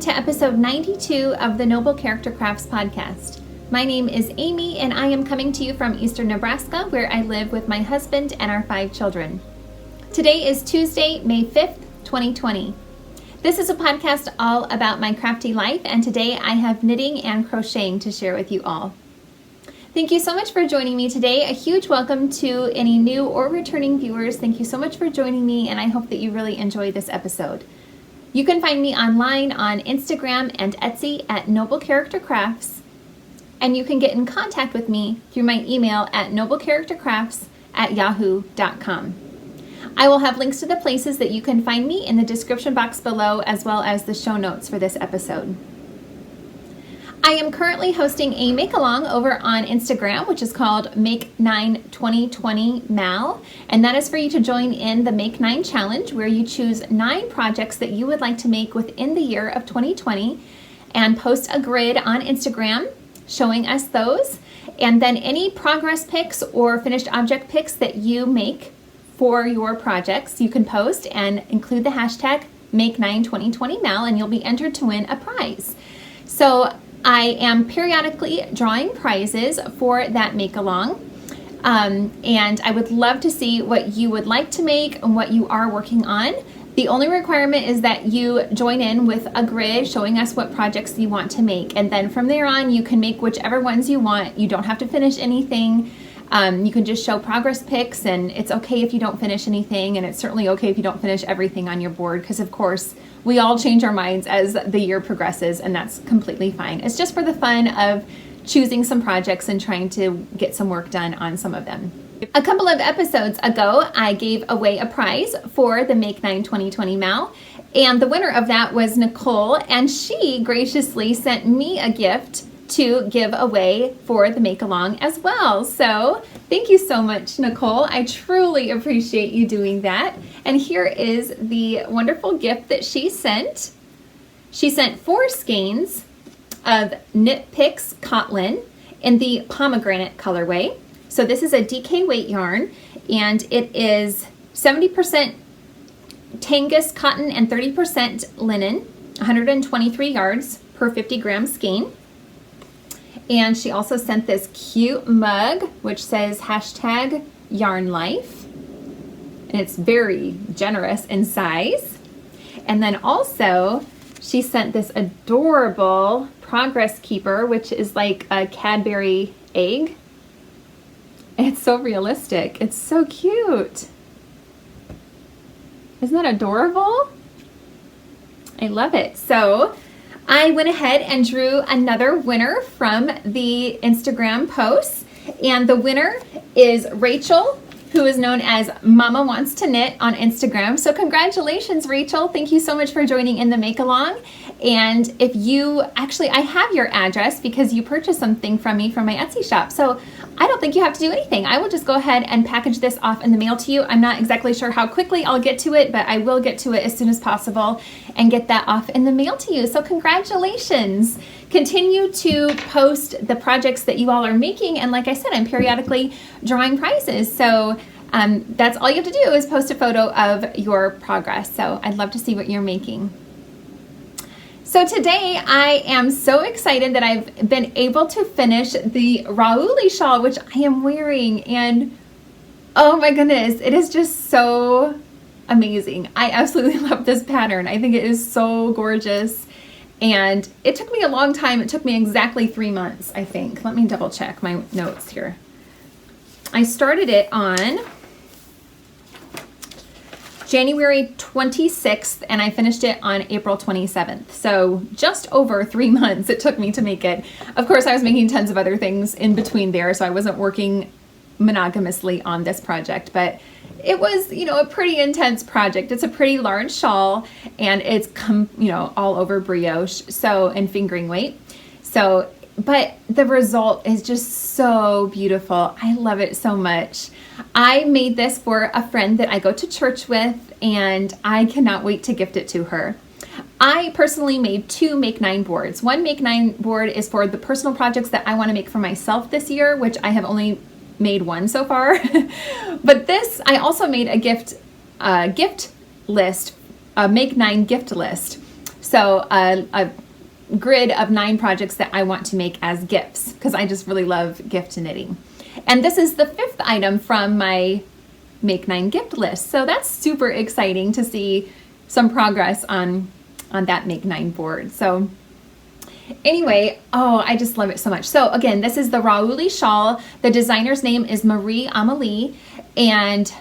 to episode 92 of the Noble Character Crafts podcast. My name is Amy and I am coming to you from eastern Nebraska, where I live with my husband and our 5 children. Today is Tuesday, May 5th, 2020. This is a podcast all about my crafty life, and today I have knitting and crocheting to share with you all. Thank you so much for joining me today. A huge welcome to any new or returning viewers. Thank you so much for joining me, and I hope that you really enjoy this episode. You can find me online on Instagram and Etsy at Noble Character Crafts, and you can get in contact with me through my email at noblecharactercrafts@yahoo.com. I will have links to the places that you can find me in the description box below, as well as the show notes for this episode. I am currently hosting a make-along over on Instagram, which is called Make 9 2020 Mal, and that is for you to join in the Make 9 challenge, where you choose 9 projects that you would like to make within the year of 2020 and post a grid on Instagram showing us those, and then any progress pics or finished object pics that you make for your projects you can post and include the hashtag Make 9 2020 Mal, and you'll be entered to win a prize. So I am periodically drawing prizes for that make-along, and I would love to see what you would like to make and what you are working on. The only requirement is that you join in with a grid showing us what projects you want to make, and then from there on you can make whichever ones you want. You don't have to finish anything. You can just show progress pics, and it's okay if you don't finish anything, and it's certainly okay if you don't finish everything on your board, because of course we all change our minds as the year progresses, and that's completely fine. It's just for the fun of choosing some projects and trying to get some work done on some of them. A couple of episodes ago, I gave away a prize for the Make 9 2020 Mal, and the winner of that was Nicole, and she graciously sent me a gift to give away for the make-along as well. So thank you so much, Nicole. I truly appreciate you doing that. And here is the wonderful gift that she sent. She sent 4 skeins of Knit Picks Cotton in the pomegranate colorway. So this is a DK weight yarn, and it is 70% Tangus cotton and 30% linen, 123 yards per 50 gram skein. And she also sent this cute mug, which says hashtag yarn life. And it's very generous in size. And then also she sent this adorable progress keeper, which is like a Cadbury egg. It's so realistic. It's so cute. Isn't that adorable? I love it. So I went ahead and drew another winner from the Instagram posts, and the winner is Rachel, who is known as Mama Wants to Knit on Instagram. So congratulations, Rachel. Thank you so much for joining in the make-along. And if you, actually, I have your address because you purchased something from me from my Etsy shop. So I don't think you have to do anything. I will just go ahead and package this off in the mail to you. I'm not exactly sure how quickly I'll get to it, but I will get to it as soon as possible and get that off in the mail to you. So congratulations. Continue to post the projects that you all are making. And like I said, I'm periodically drawing prizes. So that's all you have to do is post a photo of your progress. So I'd love to see what you're making. So today I am so excited that I've been able to finish the Rauli shawl, which I am wearing, and oh my goodness, it is just so amazing. I absolutely love this pattern. I think it is so gorgeous, and it took me a long time. It took me exactly 3 months, I think. Let me double check my notes here. I started it on January 26th, and I finished it on April 27th. So just over 3 months it took me to make it. Of course, I was making tons of other things in between there, so I wasn't working monogamously on this project, but it was, a pretty intense project. It's a pretty large shawl, and it's all over brioche, so, and fingering weight. So, but the result is just so beautiful. I love it so much. I made this for a friend that I go to church with, and I cannot wait to gift it to her. I personally made 2 Make 9 boards. One Make 9 board is for the personal projects that I want to make for myself this year, which I have only made 1 so far. But this, I also made a gift list, a Make 9 gift list So a grid of 9 projects that I want to make as gifts, because I just really love gift knitting. And this is the 5th item from my Make 9 gift list. So that's super exciting to see some progress on that Make 9 board. So anyway, oh, I just love it so much. So again, this is the Rauli shawl. The designer's name is Amelie, and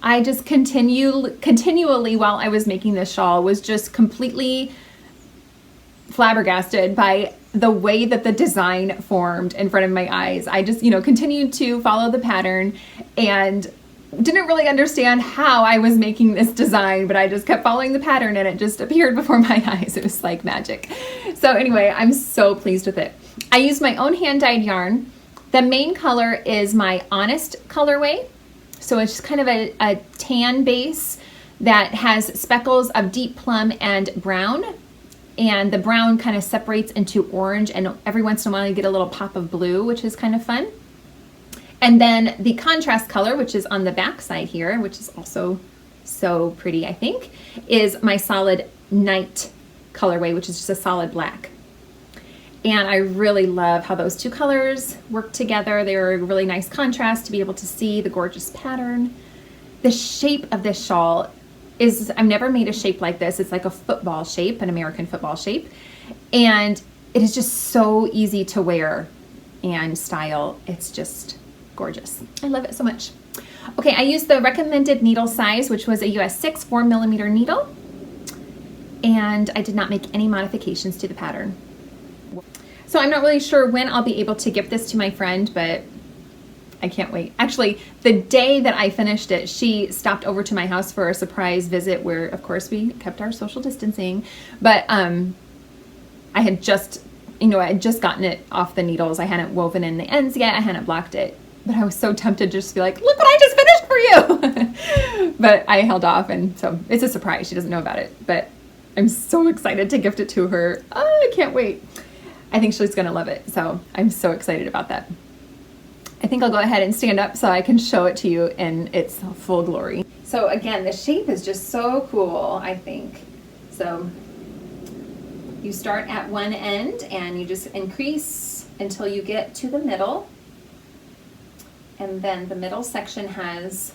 I just continually while I was making this shawl was just completely flabbergasted by the way that the design formed in front of my eyes. I just, continued to follow the pattern and didn't really understand how I was making this design, but I just kept following the pattern and it just appeared before my eyes. It was like magic. So anyway, I'm so pleased with it. I used my own hand-dyed yarn. The main color is my Honest colorway. So it's just kind of a tan base that has speckles of deep plum and brown. And the brown kind of separates into orange, and every once in a while you get a little pop of blue, which is kind of fun. And then the contrast color, which is on the back side here, which is also so pretty, I think, is my Solid Night colorway, which is just a solid black. And I really love how those 2 colors work together. They're a really nice contrast to be able to see the gorgeous pattern. The shape of this shawl is, I've never made a shape like this. It's like a football shape, an American football shape. And it is just so easy to wear and style. It's just gorgeous. I love it so much. Okay, I used the recommended needle size, which was a US 6 4mm needle. And I did not make any modifications to the pattern. So I'm not really sure when I'll be able to gift this to my friend, but I can't wait. Actually, the day that I finished it, she stopped over to my house for a surprise visit where, of course, we kept our social distancing. But I had just, I had just gotten it off the needles. I hadn't woven in the ends yet. I hadn't blocked it. But I was so tempted to just be like, look what I just finished for you. But I held off, and so it's a surprise. She doesn't know about it. But I'm so excited to gift it to her. Oh, I can't wait. I think she's going to love it. So I'm so excited about that. I think I'll go ahead and stand up so I can show it to you in its full glory. So again, the shape is just so cool, I think. So you start at one end and you just increase until you get to the middle. And then the middle section has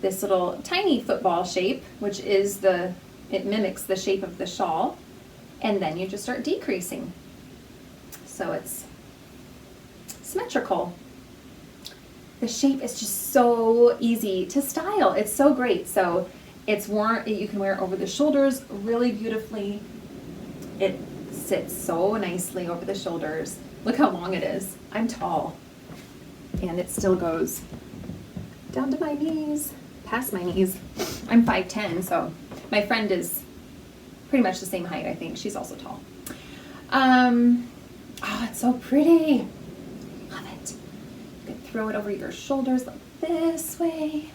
this little tiny football shape, which is it mimics the shape of the shawl. And then you just start decreasing. So it's symmetrical. The shape is just so easy to style. It's so great. So it's worn, you can wear it over the shoulders really beautifully. It sits so nicely over the shoulders. Look how long it is. I'm tall. And it still goes down to my knees, past my knees. I'm 5'10", so my friend is pretty much the same height, I think. She's also tall. Oh, it's so pretty. Love it. You can throw it over your shoulders like this way.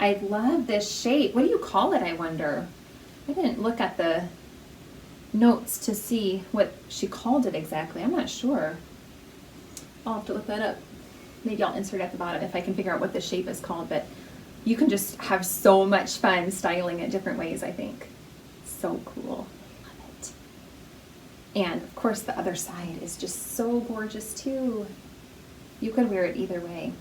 I love this shape. What do you call it, I wonder? I didn't look at the notes to see what she called it exactly. I'm not sure. I'll have to look that up. Maybe I'll insert at the bottom if I can figure out what the shape is called, but you can just have so much fun styling it different ways, I think. So cool. Love it. And of course the other side is just so gorgeous too. You could wear it either way.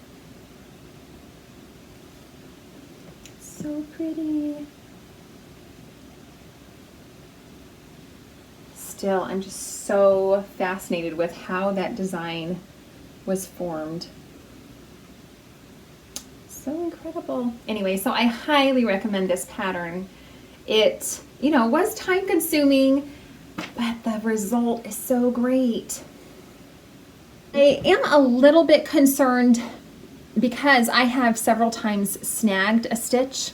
So pretty. Still, I'm just so fascinated with how that design was formed. So incredible. Anyway, so I highly recommend this pattern. It, was time consuming, but the result is so great. I am a little bit concerned because I have several times snagged a stitch.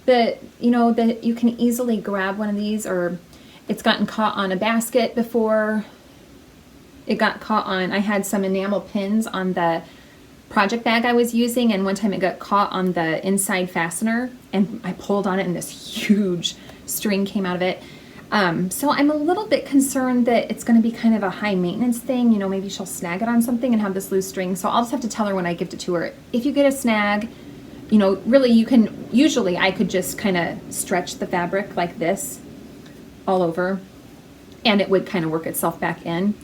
That you can easily grab one of these, or it's gotten caught on a basket before. It got caught on, I had some enamel pins on the project bag I was using, and one time it got caught on the inside fastener, and I pulled on it and this huge string came out of it. So I'm a little bit concerned that it's going to be kind of a high maintenance thing. Maybe she'll snag it on something and have this loose string. So I'll just have to tell her when I gift it to her, if you get a snag, you know, really you can, usually I could just kind of stretch the fabric like this all over and it would kind of work itself back in.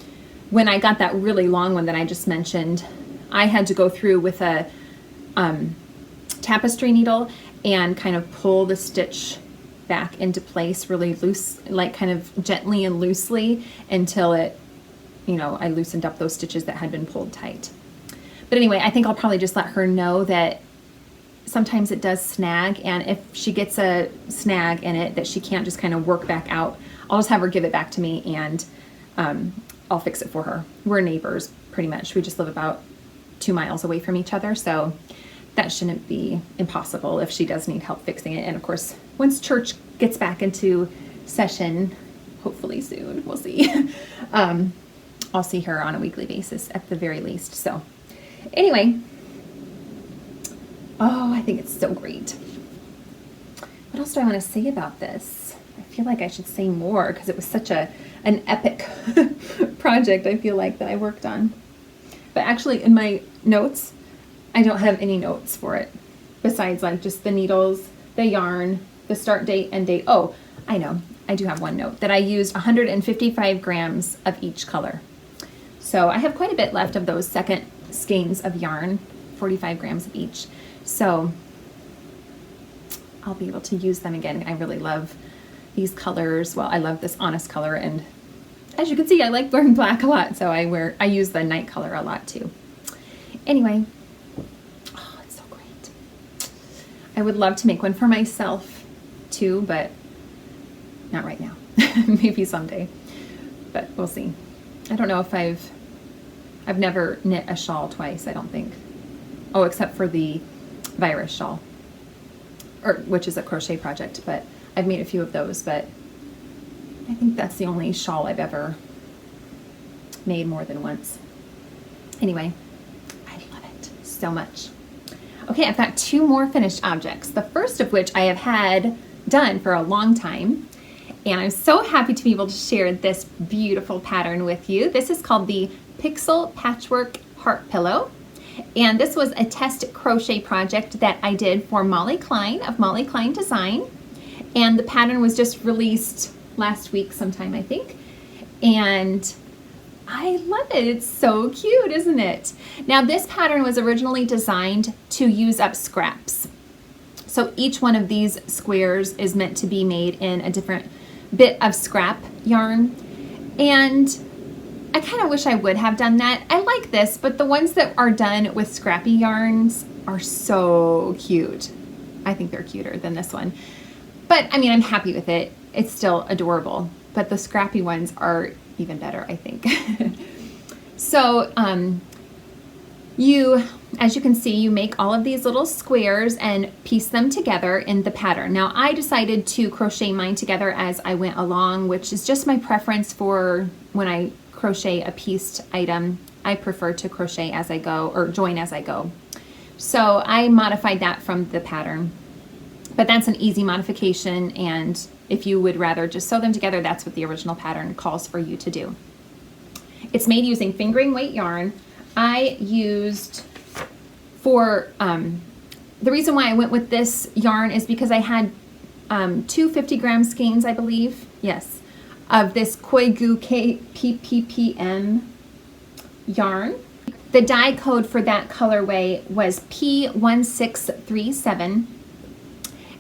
When I got that really long one that I just mentioned, I had to go through with a tapestry needle and kind of pull the stitch back into place really loose, like kind of gently and loosely until it, you know, I loosened up those stitches that had been pulled tight. But anyway, I think I'll probably just let her know that sometimes it does snag, and if she gets a snag in it that she can't just kind of work back out, I'll just have her give it back to me and I'll fix it for her. We're neighbors pretty much. We just live about 2 miles away from each other, so that shouldn't be impossible if she does need help fixing it. And of course, once church gets back into session, hopefully soon, we'll see, I'll see her on a weekly basis at the very least. So anyway, oh, I think it's so great. What else do I want to say about this? I feel like I should say more because it was such an epic project, I feel like, that I worked on. But actually in my notes, I don't have any notes for it besides like just the needles, the yarn, the start date, end date. Oh, I know. I do have one note that I used 155 grams of each color. So I have quite a bit left of those second skeins of yarn, 45 grams of each. So I'll be able to use them again. I really love these colors. Well, I love this honest color, and as you can see, I like wearing black a lot, so I use the night color a lot too. Anyway, oh, it's so great. I would love to make one for myself too, but not right now. Maybe someday, but we'll see. I don't know if I've never knit a shawl twice, I don't think. Oh, except for the virus shawl, which is a crochet project, but I've made a few of those, but I think that's the only shawl I've ever made more than once. Anyway, I love it so much. Okay, I've got 2 more finished objects, the first of which I have had done for a long time, and I'm so happy to be able to share this beautiful pattern with you. This is called the Pixel Patchwork Heart Pillow, and this was a test crochet project that I did for Molly Klein of Molly Klein Design, and the pattern was just released last week sometime, I think, and I love it. It's so cute, isn't it? Now, this pattern was originally designed to use up scraps. So each one of these squares is meant to be made in a different bit of scrap yarn, and I kind of wish I would have done that. I like this, but the ones that are done with scrappy yarns are so cute. I think they're cuter than this one. But I mean, I'm happy with it. It's still adorable, but the scrappy ones are even better, I think. So as you can see, you make all of these little squares and piece them together in the pattern. Now, I decided to crochet mine together as I went along, which is just my preference for when I crochet a pieced item. I prefer to crochet as I go, or join as I go. So I modified that from the pattern, but that's an easy modification, and if you would rather just sew them together, that's what the original pattern calls for you to do. It's made using fingering weight yarn. I used, for the reason why I went with this yarn is because I had 2 50-gram skeins, I believe, yes, of this Koigu KPPPM yarn. The dye code for that colorway was P1637,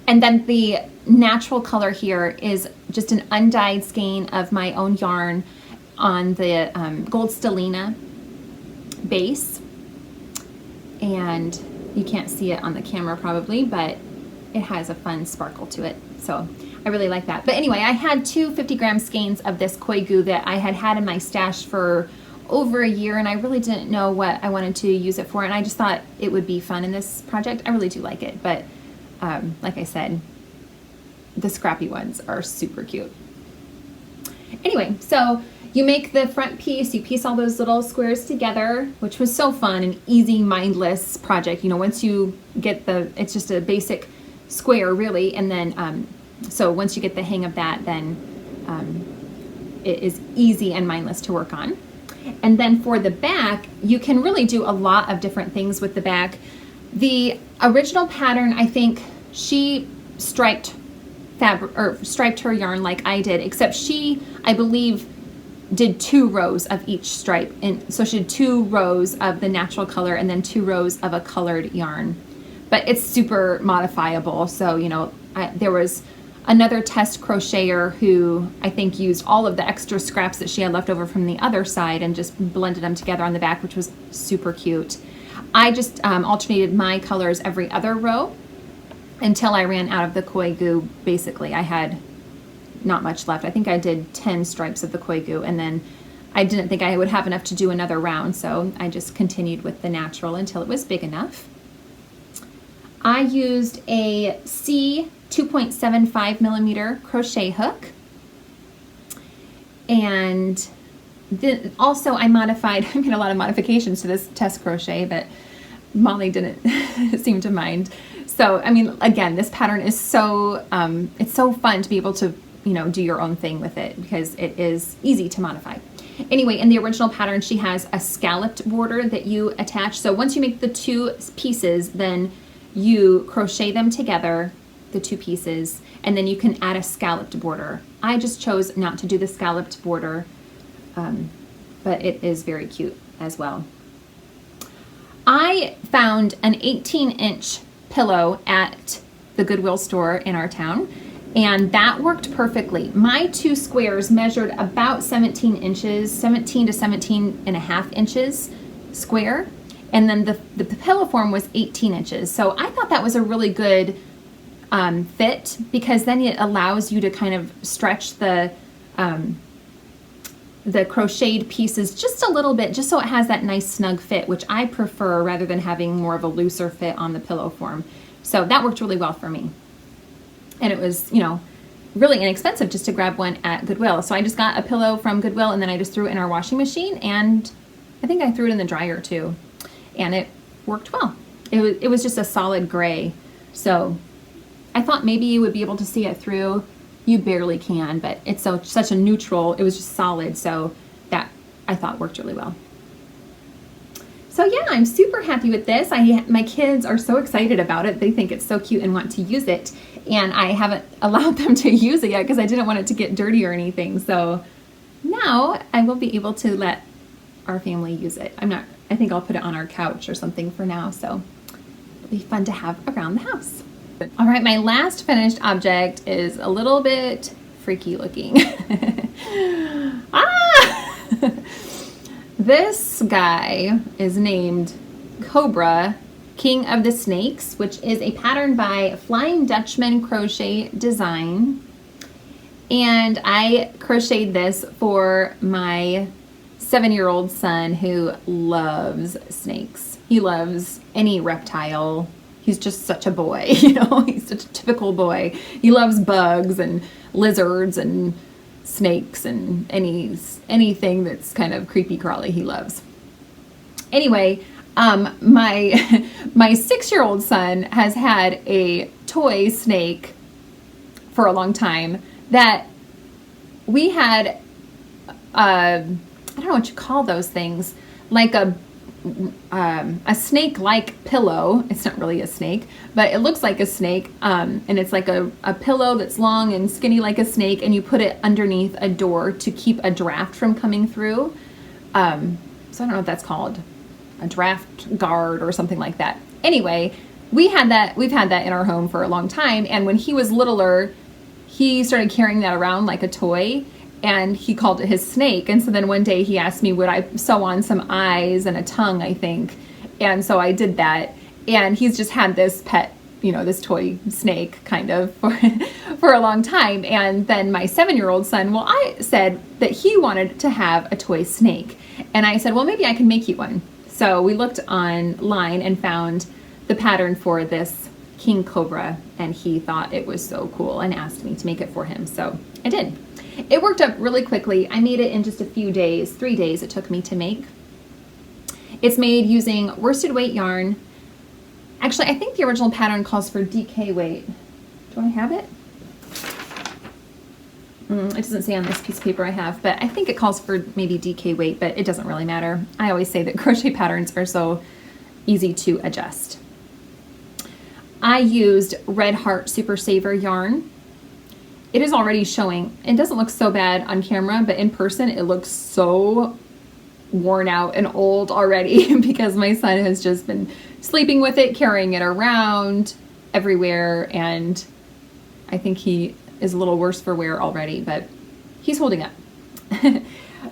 and then the natural color here is just an undyed skein of my own yarn on the gold stellina base, and you can't see it on the camera probably, but it has a fun sparkle to it, so I really like that. But anyway, I had 2 50-gram skeins of this Koigu that I had in my stash for over a year, and I really didn't know what I wanted to use it for, and I just thought it would be fun in this project. I really do like it, but like I said, the scrappy ones are super cute. Anyway, so you make the front piece, you piece all those little squares together, which was so fun, an easy, mindless project. You know, once you get it's just a basic square really, and then so once you get the hang of that, then it is easy and mindless to work on. And then for the back, you can really do a lot of different things with the back. The original pattern, I think she striped fabric or striped her yarn like I did, except she, I believe, did 2 rows of each stripe, and so she did 2 rows of the natural color and then 2 rows of a colored yarn. But it's super modifiable, so you know, there was another test crocheter who I think used all of the extra scraps that she had left over from the other side and just blended them together on the back, which was super cute. I just alternated my colors every other row until I ran out of the Koigu. Basically, I had not much left. I think I did 10 stripes of the Koigu, and then I didn't think I would have enough to do another round, so I just continued with the natural until it was big enough. I used a C 2.75 millimeter crochet hook, and also I modified, I made a lot of modifications to this test crochet, but Molly didn't seem to mind. So, I mean, again, this pattern is so, it's so fun to be able to, you know, do your own thing with it because it is easy to modify. Anyway, in the original pattern, she has a scalloped border that you attach. So once you make the 2 pieces, then you crochet them together, the 2 pieces, and then you can add a scalloped border. I just chose not to do the scalloped border, but it is very cute as well. I found an 18-inch pillow at the Goodwill store in our town, and that worked perfectly. My 2 squares measured about 17 inches, 17 to 17 and a half inches square, and then the pillow form was 18 inches. So I thought that was a really good fit, because then it allows you to kind of stretch the crocheted pieces just a little bit, just so it has that nice snug fit, which I prefer rather than having more of a looser fit on the pillow form. So that worked really well for me. And it was, you know, really inexpensive just to grab one at Goodwill. So I just got a pillow from Goodwill, and then I just threw it in our washing machine, and I think I threw it in the dryer too. And it worked well. It was just a solid gray. So I thought maybe you would be able to see it through. You barely can, but it's such a neutral, it was just solid, so that I thought worked really well. So yeah, I'm super happy with this. My kids are so excited about it. They think it's so cute and want to use it. And I haven't allowed them to use it yet because I didn't want it to get dirty or anything. So now I will be able to let our family use it. I think I'll put it on our couch or something for now. So it'll be fun to have around the house. All right, my last finished object is a little bit freaky looking. This guy is named Cobra, King of the Snakes, which is a pattern by Flying Dutchman Crochet Design. And I crocheted this for my 7-year-old son who loves snakes. He loves any reptile. He's just such a boy, you know, he's such a typical boy. He loves bugs and lizards and snakes and anything that's kind of creepy crawly he loves. Anyway, my 6-year-old son has had a toy snake for a long time that we had, I don't know what you call those things, like a snake-like pillow. It's not really a snake, but it looks like a snake, and it's like a pillow that's long and skinny like a snake, and you put it underneath a door to keep a draft from coming through. So I don't know what that's called, a draft guard or something like that. Anyway, we've had that in our home for a long time, and when he was littler, he started carrying that around like a toy, and he called it his snake. And so then one day he asked me would I sew on some eyes and a tongue, I think. And so I did that. And he's just had this pet, you know, this toy snake kind of for a long time. And then my 7-year-old son, well, I said that he wanted to have a toy snake. And I said, well, maybe I can make you one. So we looked online and found the pattern for this King Cobra, and he thought it was so cool and asked me to make it for him. So I did. It worked up really quickly. I made it in just a few days, 3 days it took me to make. It's made using worsted weight yarn. Actually, I think the original pattern calls for DK weight. Do I have it? It doesn't say on this piece of paper I have, but I think it calls for maybe DK weight, but it doesn't really matter. I always say that crochet patterns are so easy to adjust. I used Red Heart Super Saver yarn. It is already showing. It doesn't look so bad on camera, but in person it looks so worn out and old already because my son has just been sleeping with it, carrying it around everywhere, and I think he is a little worse for wear already, but he's holding up.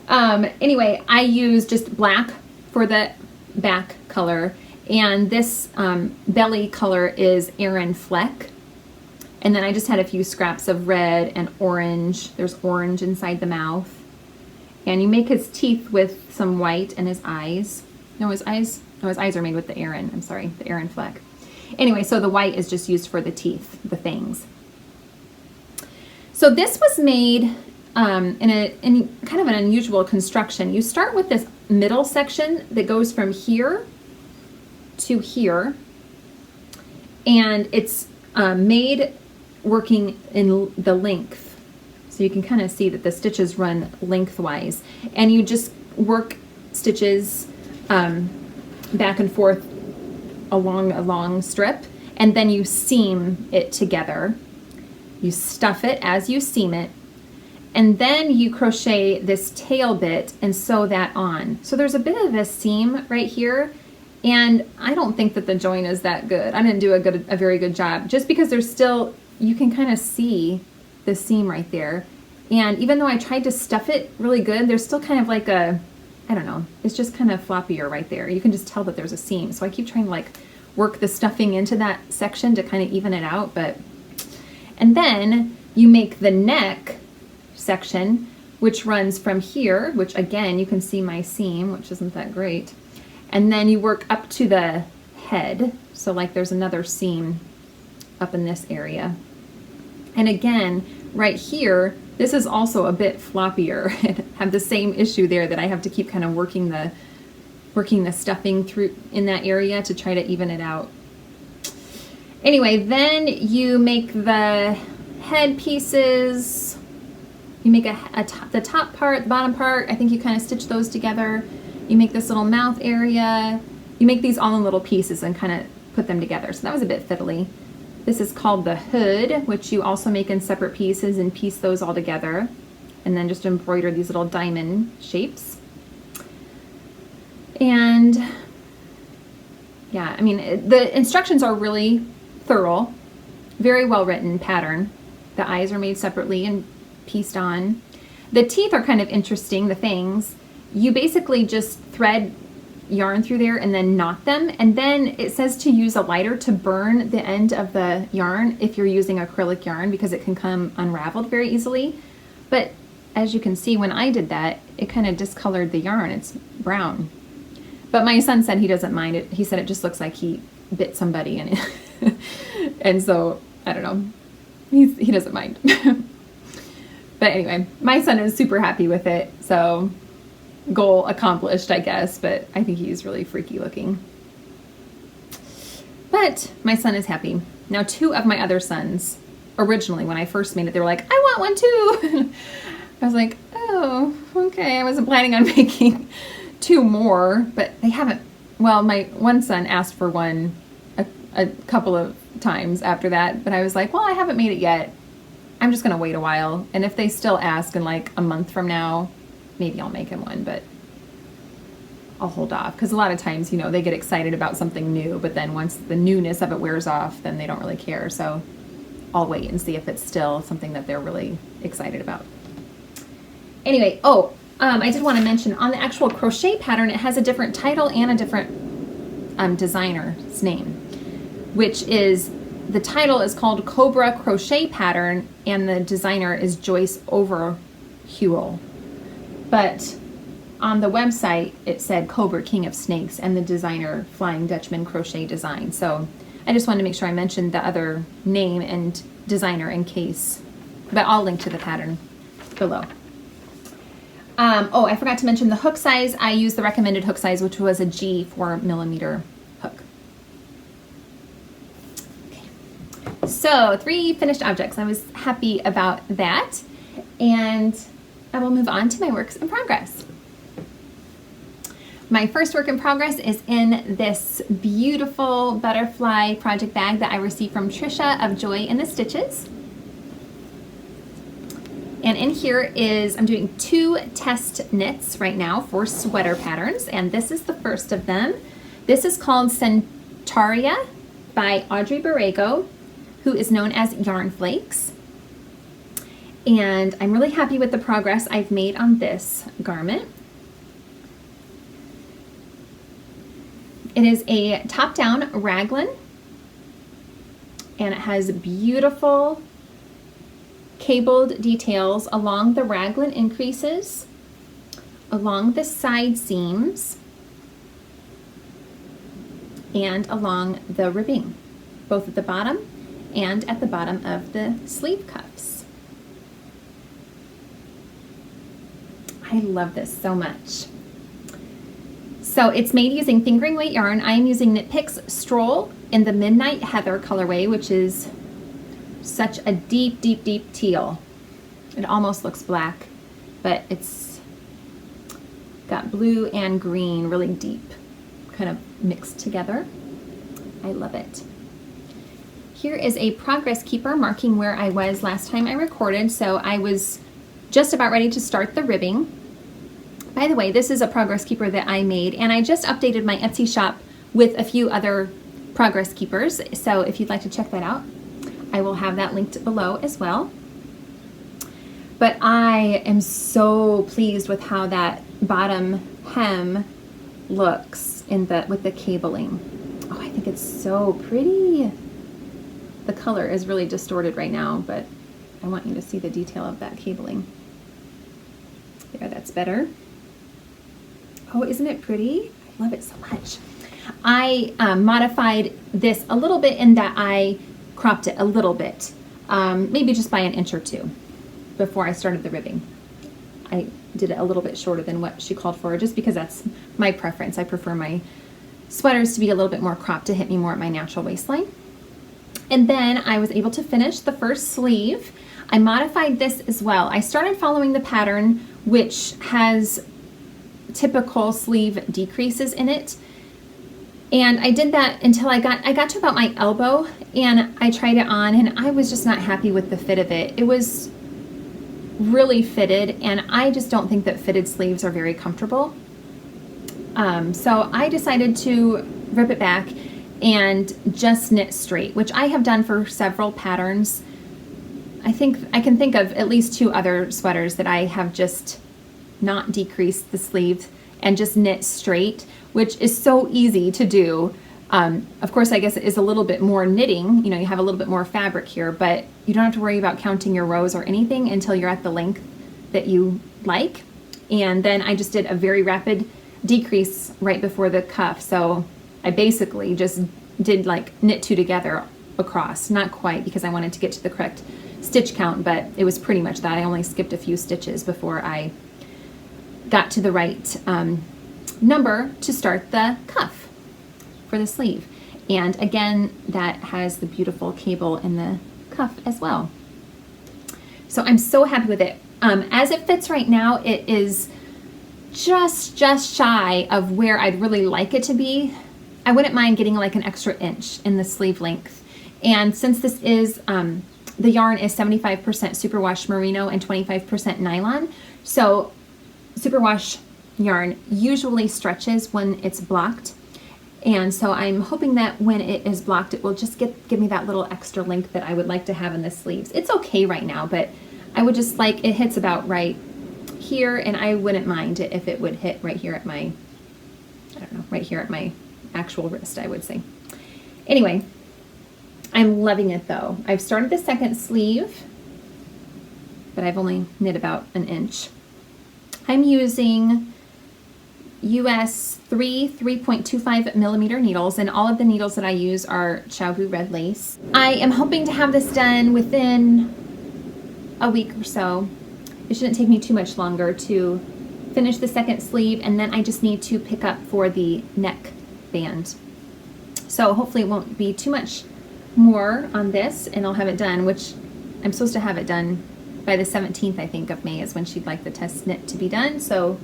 Anyway, I use just black for the back color, and this belly color is Aran Fleck. And then I just had a few scraps of red and orange. There's orange inside the mouth. And you make his teeth with some white and his eyes. No, his eyes are made with the Aran. I'm sorry, the Aran Fleck. Anyway, so the white is just used for the teeth, the fangs. So this was made in kind of an unusual construction. You start with this middle section that goes from here to here, and it's made working in the length. So you can kind of see that the stitches run lengthwise, and you just work stitches back and forth along a long strip, and then you seam it together. You stuff it as you seam it, and then you crochet this tail bit and sew that on. So there's a bit of a seam right here, and I don't think that the join is that good. I didn't do a very good job, just because there's still, you can kind of see the seam right there. And even though I tried to stuff it really good, there's still kind of like a, I don't know, it's just kind of floppier right there. You can just tell that there's a seam. So I keep trying to like work the stuffing into that section to kind of even it out. And then you make the neck section, which runs from here, which again, you can see my seam, which isn't that great. And then you work up to the head. So like there's another seam up in this area. And again, right here, this is also a bit floppier. I have the same issue there that I have to keep kind of working the stuffing through in that area to try to even it out. Anyway, then you make the head pieces. You make the top part, the bottom part. I think you kind of stitch those together. You make this little mouth area. You make these all in little pieces and kind of put them together. So that was a bit fiddly. This is called the hood, which you also make in separate pieces and piece those all together. And then just embroider these little diamond shapes. And yeah, I mean, the instructions are really thorough, very well written pattern. The eyes are made separately and pieced on. The teeth are kind of interesting, the fangs. You basically just thread yarn through there and then knot them, and then it says to use a lighter to burn the end of the yarn if you're using acrylic yarn, because it can come unraveled very easily. But as you can see, when I did that, it kind of discolored the yarn. It's brown. But my son said he doesn't mind it. He said it just looks like he bit somebody in it. And so, I don't know. He doesn't mind. But anyway, my son is super happy with it. So goal accomplished, I guess. But I think he's really freaky looking. But my son is happy. Now, two of my other sons, originally when I first made it, they were like, I want one too. I was like, oh, okay. I wasn't planning on making two more, but they haven't. Well, my one son asked for one a couple of times after that, but I was like, well, I haven't made it yet. I'm just gonna wait a while, and if they still ask in like a month from now, maybe I'll make him one, but I'll hold off, because a lot of times, you know, they get excited about something new, but then once the newness of it wears off, then they don't really care. So I'll wait and see if it's still something that they're really excited about. Anyway, I did want to mention on the actual crochet pattern, it has a different title and a different designer's name, which is, the title is called Cobra Crochet Pattern, and the designer is JOYCE OVERHUEL. But on the website, it said Cobra King of Snakes, and the designer Flying Dutchman Crochet Design. So I just wanted to make sure I mentioned the other name and designer in case, but I'll link to the pattern below. I forgot to mention the hook size. I used the recommended hook size, which was a G 4mm hook. Okay. So 3 finished objects. I was happy about that. And I will move on to my works in progress. My first work in progress is in this beautiful butterfly project bag that I received from Trisha of Joy in the Stitches. And in here is, I'm doing 2 test knits right now for sweater patterns, and this is the first of them. This is called Centaurea by Audrey Borrego, who is known as Yarn Flakes. And I'm really happy with the progress I've made on this garment. It is a top-down raglan, and it has beautiful cabled details along the raglan increases, along the side seams, and along the ribbing, both at the bottom and at the bottom of the sleeve cuffs. I love this so much. So it's made using fingering weight yarn. I am using Knit Picks Stroll in the Midnight Heather colorway, which is such a deep, deep, deep teal. It almost looks black, but it's got blue and green really deep, kind of mixed together. I love it. Here is a progress keeper marking where I was last time I recorded, so I was just about ready to start the ribbing. By the way, this is a progress keeper that I made, and I just updated my Etsy shop with a few other progress keepers, so if you'd like to check that out, I will have that linked below as well. But I am so pleased with how that bottom hem looks with the cabling. Oh, I think it's so pretty. The color is really distorted right now, but I want you to see the detail of that cabling. There, that's better. Oh, isn't it pretty? I love it so much. I modified this a little bit in that I cropped it a little bit, maybe just by an inch or 2 before I started the ribbing. I did it a little bit shorter than what she called for, just because that's my preference. I prefer my sweaters to be a little bit more cropped to hit me more at my natural waistline. And then I was able to finish the first sleeve. I modified this as well. I started following the pattern, which has typical sleeve decreases in it. And I did that until I got to about my elbow, and I tried it on, and I was just not happy with the fit of it. It was really fitted, and I just don't think that fitted sleeves are very comfortable. So I decided to rip it back and just knit straight, which I have done for several patterns. I think I can think of at least 2 other sweaters that I have just not decreased the sleeve and just knit straight, which is so easy to do. Of course, I guess it is a little bit more knitting, you know, you have a little bit more fabric here, but you don't have to worry about counting your rows or anything until you're at the length that you like. And then I just did a very rapid decrease right before the cuff. So I basically just did like knit 2 together across, not quite, because I wanted to get to the correct stitch count, but it was pretty much that. I only skipped a few stitches before I got to the right number to start the cuff for the sleeve. And again, that has the beautiful cable in the cuff as well. So I'm so happy with it. As it fits right now, it is just shy of where I'd really like it to be. I wouldn't mind getting like an extra inch in the sleeve length. And since this is, the yarn is 75% superwash merino and 25% nylon, so superwash yarn usually stretches when it's blocked. And so I'm hoping that when it is blocked, it will just give me that little extra length that I would like to have in the sleeves. It's okay right now, but I would just like, it hits about right here, and I wouldn't mind it if it would hit right here at my, I don't know, right here at my actual wrist, I would say. Anyway, I'm loving it though. I've started the second sleeve, but I've only knit about an inch. I'm using US 3.25 millimeter needles, and all of the needles that I use are Koigu red lace. I am hoping to have this done within a week or so. It shouldn't take me too much longer to finish the second sleeve, and then I just need to pick up for the neck band. So hopefully it won't be too much more on this, and I'll have it done, which I'm supposed to have it done by the 17th, I think, of May is when she'd like the test knit to be done. So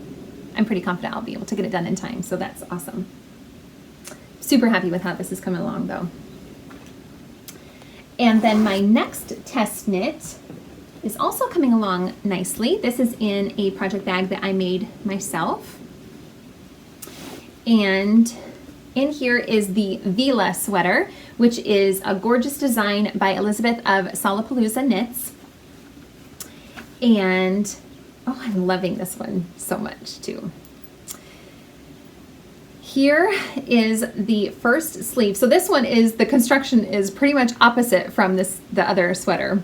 I'm pretty confident I'll be able to get it done in time, so that's awesome. Super happy with how this is coming along though. And then my next test knit is also coming along nicely. This is in a project bag that I made myself. And in here is the Veela sweater, which is a gorgeous design by Elizabeth of Salapaloosa Knits. And oh, I'm loving this one so much too. Here is the first sleeve. So this one is, the construction is pretty much opposite from the other sweater.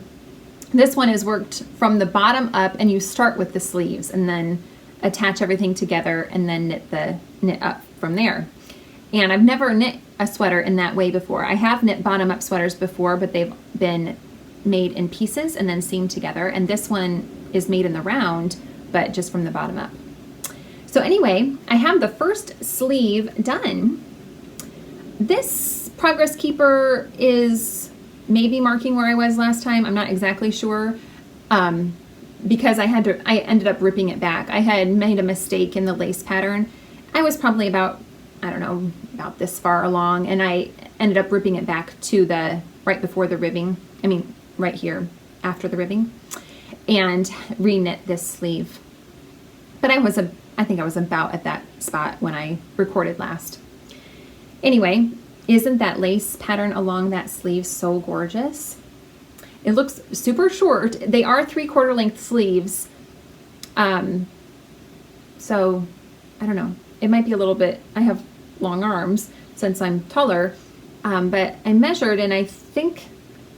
This one is worked from the bottom up, and you start with the sleeves and then attach everything together and then knit up from there. And I've never knit a sweater in that way before. I have knit bottom up sweaters before, but they've been made in pieces and then seamed together. And this one is made in the round, but just from the bottom up. So anyway, I have the first sleeve done. This progress keeper is maybe marking where I was last time. I'm not exactly sure, because I ended up ripping it back. I had made a mistake in the lace pattern. I was probably about, I don't know, about this far along, and I ended up ripping it back to the right before the ribbing. I mean, right here after the ribbing, and re-knit this sleeve. But I think I was about at that spot when I recorded last. Anyway, isn't that lace pattern along that sleeve so gorgeous? It looks super short. They are 3/4 length sleeves. So I don't know. It might be a little bit, I have long arms since I'm taller, but I measured and I think,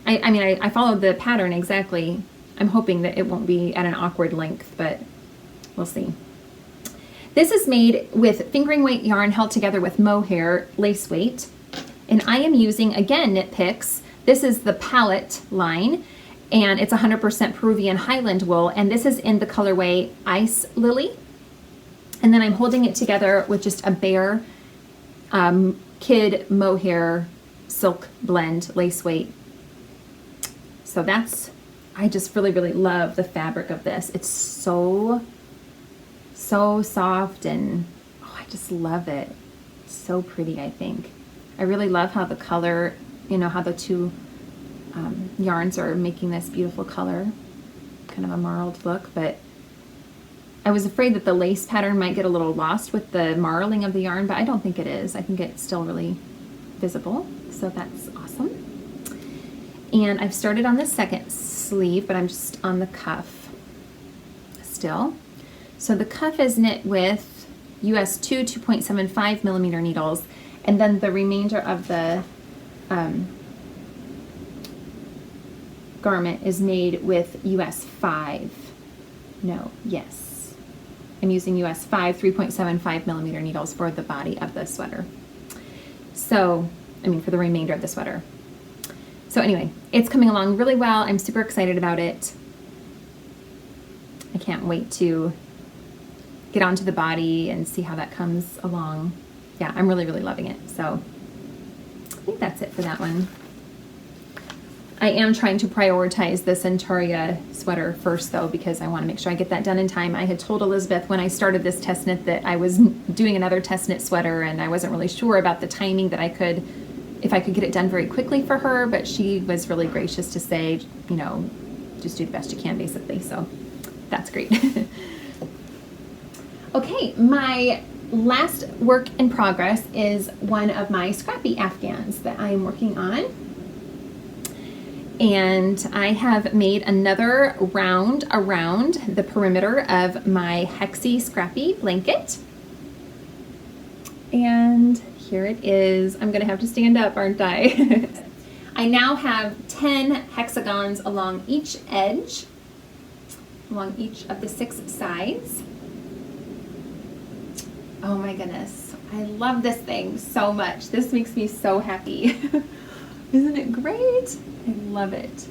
I followed the pattern exactly. I'm hoping that it won't be at an awkward length, but we'll see. This is made with fingering weight yarn held together with Mohair Laceweight. And I am using, again, Knit Picks. This is the palette line, and it's 100% Peruvian Highland wool, and this is in the colorway Ice Lily. And then I'm holding it together with just a bare Kid Mohair Silk Blend lace weight. So that's, I just really, really love the fabric of this. It's so soft, and oh, I just love it. It's so pretty, I think. I really love how the color, you know, how the two yarns are making this beautiful color, kind of a marled look, but I was afraid that the lace pattern might get a little lost with the marling of the yarn, but I don't think it is. I think it's still really visible, so that's awesome. And I've started on the second sleeve, but I'm just on the cuff still. So the cuff is knit with US 2.75 millimeter needles, and then the remainder of the garment is made with US 5. No, yes. I'm using US 5 3.75 millimeter needles for the body of the sweater. So, I mean, for the remainder of the sweater. So anyway, it's coming along really well. I'm super excited about it. I can't wait to get onto the body and see how that comes along. Yeah, I'm really, really loving it. So I think that's it for that one. I am trying to prioritize the Centaurea sweater first though, because I want to make sure I get that done in time. I had told Elizabeth when I started this test knit that I was doing another test knit sweater, and I wasn't really sure about the timing that if I could get it done very quickly for her, but she was really gracious to say, you know, just do the best you can basically. So that's great. Okay, my last work in progress is one of my Scrappy Afghans that I'm working on. And I have made another round around the perimeter of my Hexi Scrappy blanket. And here it is. I'm gonna have to stand up, aren't I? I now have 10 hexagons along each edge, along each of the 6 sides. Oh my goodness, I love this thing so much. This makes me so happy. Isn't it great? I love it.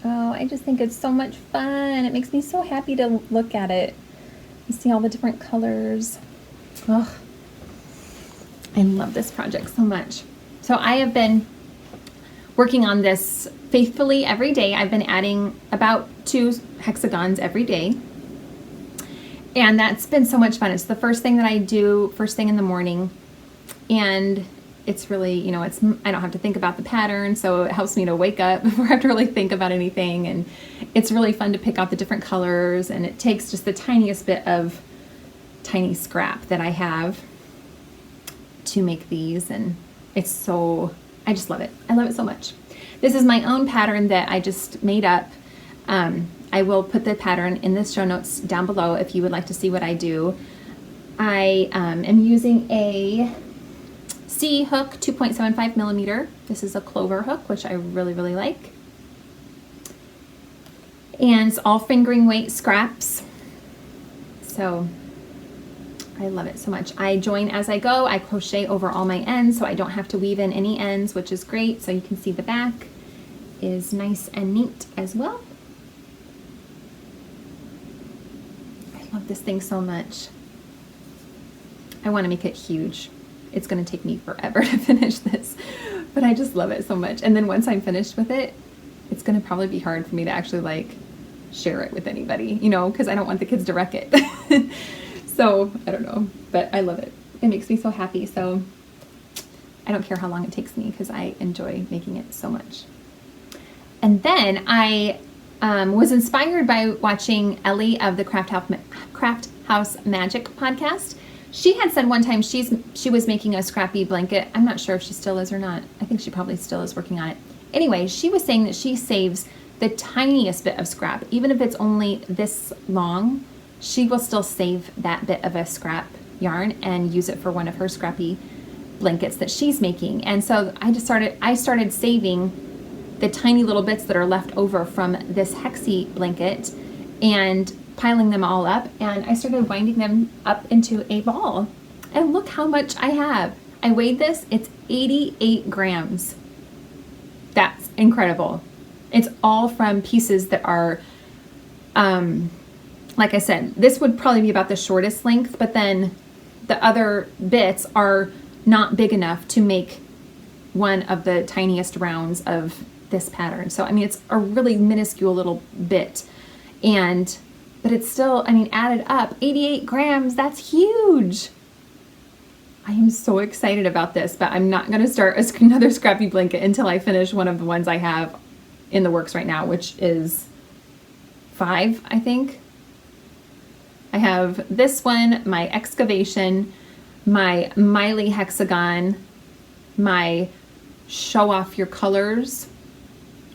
Oh, I just think it's so much fun. It makes me so happy to look at it. You see all the different colors. Oh, I love this project so much. So I have been working on this faithfully every day. I've been adding about 2 hexagons every day. And that's been so much fun. It's the first thing that I do first thing in the morning. And it's really, you know, I don't have to think about the pattern, so it helps me to wake up before I have to really think about anything. And it's really fun to pick out the different colors, and it takes just the tiniest bit of tiny scrap that I have to make these, and it's so, I just love it. I love it so much. This is my own pattern that I just made up. I will put the pattern in the show notes down below if you would like to see what I do. I am using a C hook, 2.75 millimeter. This is a clover hook, which I really, really like. And it's all fingering weight scraps. So I love it so much. I join as I go. I crochet over all my ends, so I don't have to weave in any ends, which is great. So you can see the back is nice and neat as well. I love this thing so much. I want to make it huge. It's going to take me forever to finish this, but I just love it so much. And then once I'm finished with it, it's going to probably be hard for me to actually like share it with anybody, you know, because I don't want the kids to wreck it. So I don't know, but I love it. It makes me so happy. So I don't care how long it takes me because I enjoy making it so much. And then I was inspired by watching Ellie of the Craft House Magic podcast. She had said one time she was making a scrappy blanket. I'm not sure if she still is or not. I think she probably still is working on it. Anyway, she was saying that she saves the tiniest bit of scrap. Even if it's only this long, she will still save that bit of a scrap yarn and use it for one of her scrappy blankets that she's making. And so I started saving the tiny little bits that are left over from this Hexi blanket and piling them all up, and I started winding them up into a ball. And look how much I have. I weighed this, it's 88 grams. That's incredible. It's all from pieces that are, like I said, this would probably be about the shortest length, but then the other bits are not big enough to make one of the tiniest rounds of this pattern. So, I mean, it's a really minuscule little bit, but it's still, I mean, added up, 88 grams, that's huge. I am so excited about this, but I'm not gonna start another scrappy blanket until I finish one of the ones I have in the works right now, which is 5, I think. I have this one, my excavation, my Miley hexagon, my show off your colors,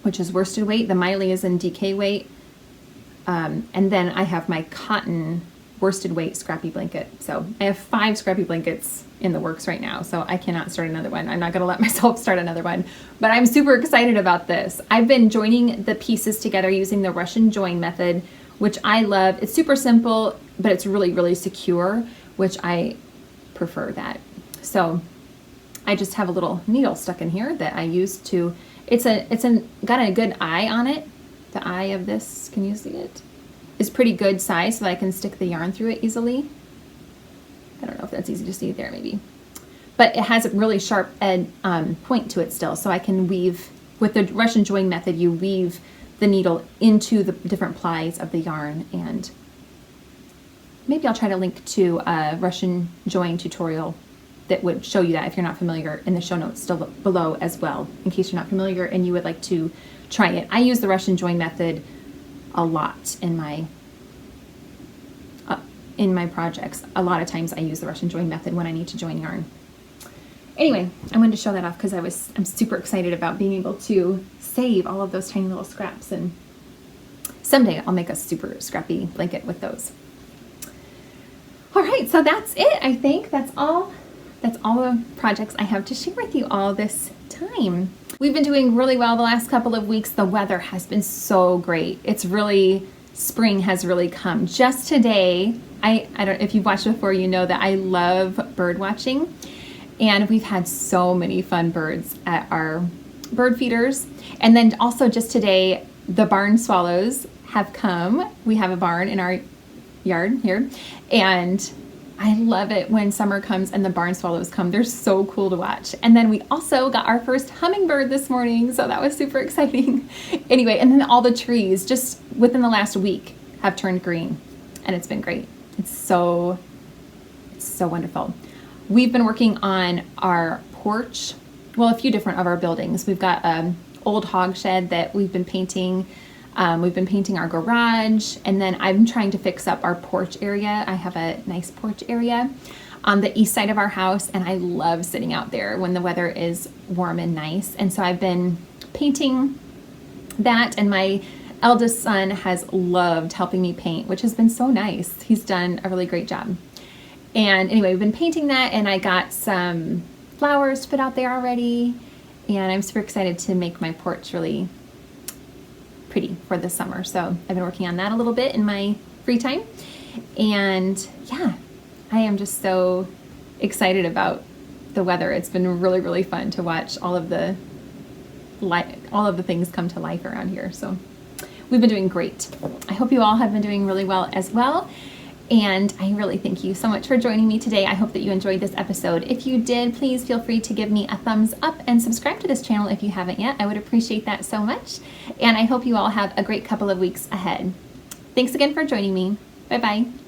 which is worsted weight. The Miley is in DK weight. And then I have my cotton worsted weight scrappy blanket. So I have 5 scrappy blankets in the works right now. So I cannot start another one. I'm not going to let myself start another one, but I'm super excited about this. I've been joining the pieces together using the Russian join method, which I love. It's super simple, but it's really, really secure, which I prefer that. So I just have a little needle stuck in here that I use to, got a good eye on it. The eye of this, can you see it? Is pretty good size so that I can stick the yarn through it easily. I don't know if that's easy to see there, maybe. But it has a really sharp point to it still, so I can weave, with the Russian join method, you weave the needle into the different plies of the yarn, and maybe I'll try to link to a Russian join tutorial that would show you that if you're not familiar in the show notes still below as well, in case you're not familiar and you would like to try it. I use the Russian join method a lot in my projects. A lot of times I use the Russian join method when I need to join yarn. Anyway, I wanted to show that off because I'm super excited about being able to save all of those tiny little scraps, and someday I'll make a super scrappy blanket with those. All right, so that's it. I think that's all the projects I have to share with you all this time. We've been doing really well the last couple of weeks. The weather has been so great. It's really, spring has really come. Just today, I don't, if you've watched before, you know that I love bird watching, and we've had so many fun birds at our bird feeders. And then also just today, the barn swallows have come. We have a barn in our yard here. And I love it when summer comes and the barn swallows come. They're so cool to watch. And then we also got our first hummingbird this morning, so that was super exciting. Anyway, and then all the trees just within the last week have turned green, and it's been great. It's so wonderful. We've been working on our porch, well, a few different of our buildings. We've got an old hog shed that we've been painting. We've been painting our garage, and then I'm trying to fix up our porch area. I have a nice porch area on the east side of our house, and I love sitting out there when the weather is warm and nice. And so I've been painting that, and my eldest son has loved helping me paint, which has been so nice. He's done a really great job. And anyway, we've been painting that, and I got some flowers to put out there already, and I'm super excited to make my porch really pretty for the summer. So I've been working on that a little bit in my free time, and yeah, I am just so excited about the weather. It's been really fun to watch all of the things come to life around here. So we've been doing great. I hope you all have been doing really well as well. And I really thank you so much for joining me today. I hope that you enjoyed this episode. If you did, please feel free to give me a thumbs up and subscribe to this channel if you haven't yet. I would appreciate that so much. And I hope you all have a great couple of weeks ahead. Thanks again for joining me. Bye-bye.